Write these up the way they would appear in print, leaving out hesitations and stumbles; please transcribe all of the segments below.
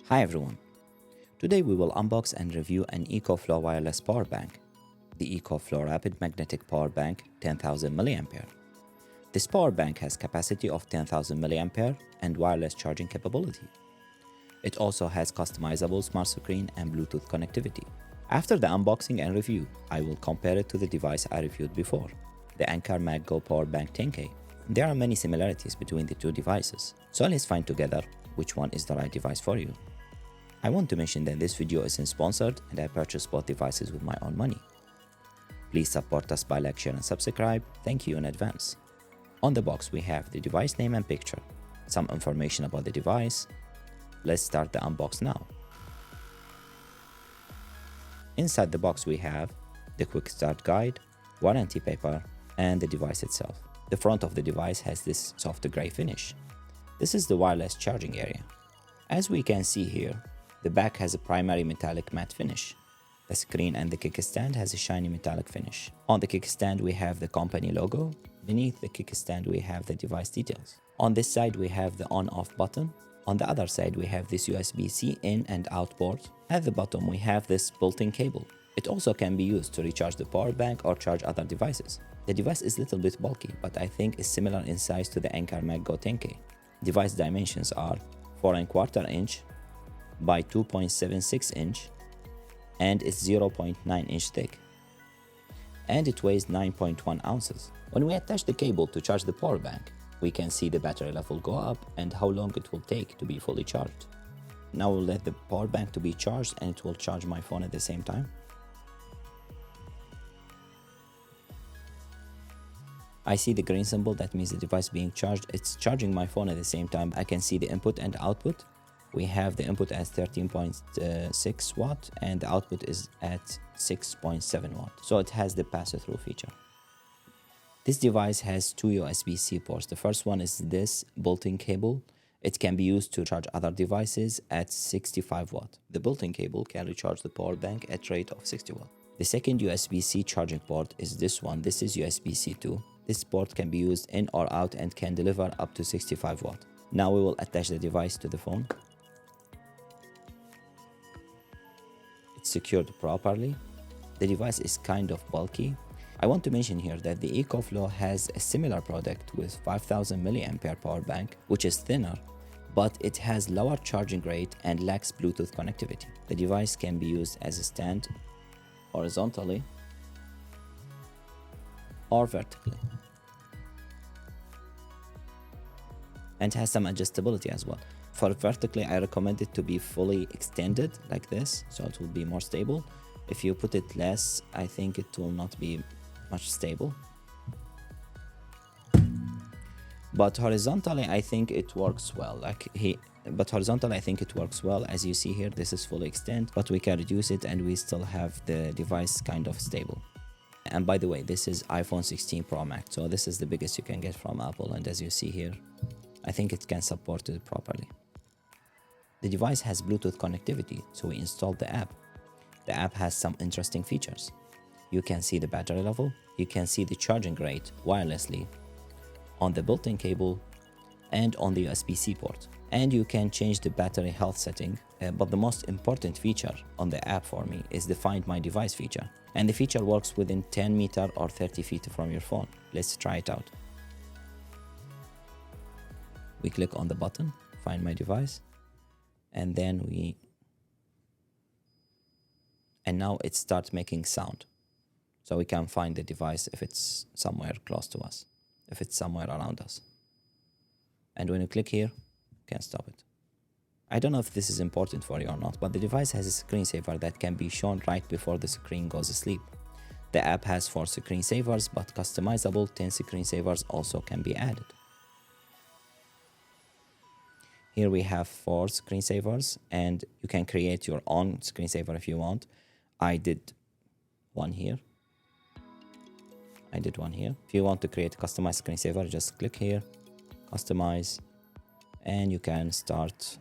Hi everyone. Today we will unbox and review an Ecoflow wireless power bank, the Ecoflow Rapid Magnetic Power Bank 10,000 mAh. This power bank has capacity of 10,000 mAh and wireless charging capability. It also has customizable smart screen and Bluetooth connectivity. After the unboxing and review, I will compare it to the device I reviewed before, the Anker MagGo Power Bank 10K. There are many similarities between the two devices, so let's find together which one is the right device for you. I want to mention that this video isn't sponsored and I purchased both devices with my own money. Please support us by like, share and subscribe. Thank you in advance. On the box we have the device name and picture, some information about the device. Let's start the unbox now. Inside the box we have the quick start guide, warranty paper, and the device itself. The front of the device has this soft gray finish. This is the wireless charging area. As we can see here, the back has a primary metallic matte finish. The screen and the kickstand has a shiny metallic finish. On the kickstand we have the company logo. Beneath the kickstand we have the device details. On this side we have the on-off button. On the other side we have this USB-C in and out port. At the bottom we have this built-in cable. It also can be used to recharge the power bank or charge other devices. The device is a little bit bulky, but I think is similar in size to the Anker MagGo 10K. Device dimensions are 4¼ inch by 2.76 inch and it's 0.9 inch thick, and it weighs 9.1 ounces. When we attach the cable to charge the power bank, we can see the battery level go up and how long it will take to be fully charged. Now we'll let the power bank to be charged and it will charge my phone at the same time. I see the green symbol, that means the device being charged. It's charging my phone at the same time. I can see the input and output. We have the input at 13.6 watt and the output is at 6.7 watt. So it has the pass-through feature. This device has two USB-C ports. The first one is this built-in cable. It can be used to charge other devices at 65 watt. The built-in cable can recharge the power bank at rate of 60 watt. The second USB-C charging port is this one. This is USB-C 2. This port can be used in or out and can deliver up to 65 watt. Now we will attach the device to the phone. It's secured properly. The device is kind of bulky. I want to mention here that the Ecoflow has a similar product with 5000 mAh power bank, which is thinner, but it has lower charging rate and lacks Bluetooth connectivity. The device can be used as a stand, horizontally or vertically, and has some adjustability as well. For vertically, I recommend it to be fully extended like this, so it will be more stable. If you put it less, I think it will not be much stable. But horizontally, I think it works well. As you see here, this is fully extend, but we can reduce it and we still have the device kind of stable. And by the way, this is iPhone 16 Pro Max, so this is the biggest you can get from Apple. And as you see here, I think it can support it properly. The device has Bluetooth connectivity, so we installed the app. The app has some interesting features. You can see the battery level, you can see the charging rate wirelessly on the built-in cable and on the USB-C port. And you can change the battery health setting, but the most important feature on the app for me is the Find My Device feature. And the feature works within 10 meters or 30 feet from your phone. Let's try it out. We click on the button, Find My Device, and then now it starts making sound. So we can find the device if it's somewhere close to us, if it's somewhere around us. And when you click here, you can stop it. I don't know if this is important for you or not, but the device has a screensaver that can be shown right before the screen goes asleep. The app has 4 screensavers, but customizable 10 screensavers also can be added. Here we have 4 screensavers, and you can create your own screensaver if you want. I did one here. If you want to create a customized screensaver, just click here, customize, and you can start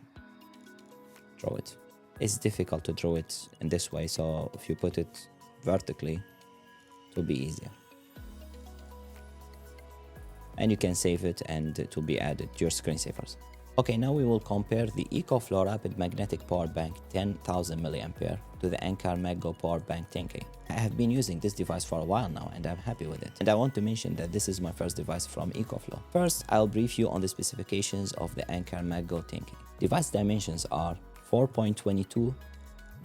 draw it. It's difficult to draw it in this way, so if you put it vertically, it will be easier. And you can save it and it will be added to your screensavers. Okay, now we will compare the Ecoflow Rapid Magnetic Power Bank 10,000 mAh to the Anker Maggo Power Bank 10K. I have been using this device for a while now and I'm happy with it. And I want to mention that this is my first device from Ecoflow. First, I'll brief you on the specifications of the Anker Maggo 10K. Device dimensions are 4.22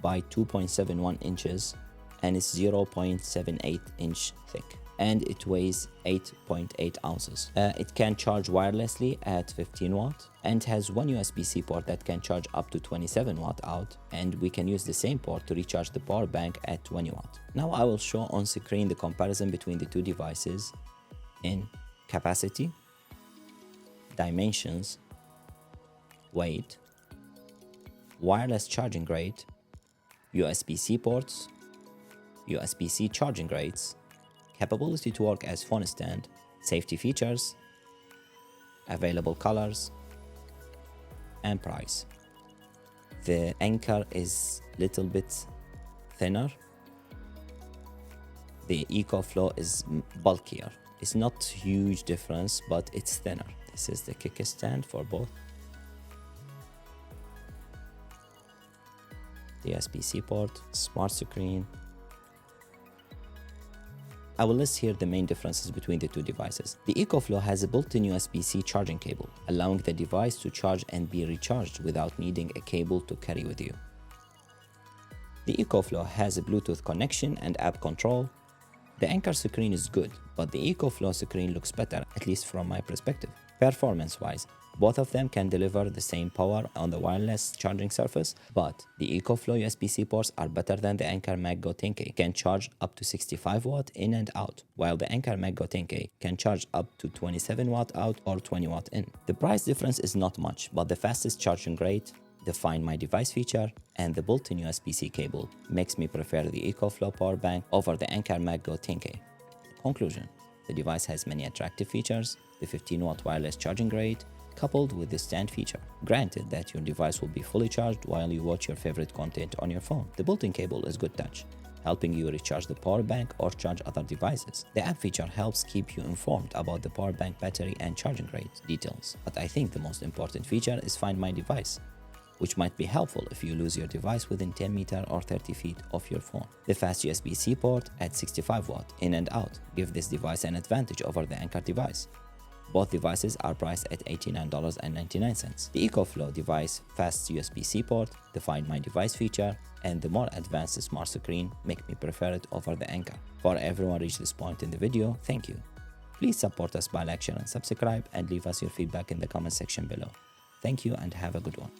by 2.71 inches and it's 0.78 inch thick. And it weighs 8.8 ounces. It can charge wirelessly at 15 watt and has one USB-C port that can charge up to 27 watt out, and we can use the same port to recharge the power bank at 20 watt. Now I will show on screen the comparison between the two devices in capacity, dimensions, weight, wireless charging rate, USB-C ports, USB-C charging rates, capability to work as phone stand, safety features, available colors, and price. The Anker is little bit thinner. The Ecoflow is bulkier. It's not huge difference, but it's thinner. This is the kickstand for both. The USB-C port, smart screen. I will list here the main differences between the two devices. The Ecoflow has a built-in USB-C charging cable, allowing the device to charge and be recharged without needing a cable to carry with you. The Ecoflow has a Bluetooth connection and app control. The Anker screen is good, but the Ecoflow screen looks better, at least from my perspective. Performance-wise, both of them can deliver the same power on the wireless charging surface, but the Ecoflow USB-C ports are better than the Anker Maggo 10K. Can charge up to 65 watt in and out, while the Anker Maggo 10K can charge up to 27 watt out or 20 watt in. The price difference is not much, but the fastest charging rate, the Find My Device feature, and the built-in USB-C cable makes me prefer the Ecoflow power bank over the Anker Maggo 10K. Conclusion: the device has many attractive features, the 15 watt wireless charging rate, coupled with the stand feature. Granted that your device will be fully charged while you watch your favorite content on your phone. The built-in cable is good touch, helping you recharge the power bank or charge other devices. The app feature helps keep you informed about the power bank battery and charging rate details. But I think the most important feature is Find My Device, which might be helpful if you lose your device within 10 meters or 30 feet of your phone. The fast USB-C port at 65 watt in and out give this device an advantage over the Anker device. Both devices are priced at $89.99. The Ecoflow device fast USB-C port, the Find My Device feature, and the more advanced smart screen make me prefer it over the Anker. For everyone reached this point in the video, thank you. Please support us by like, share, and subscribe, and leave us your feedback in the comment section below. Thank you and have a good one.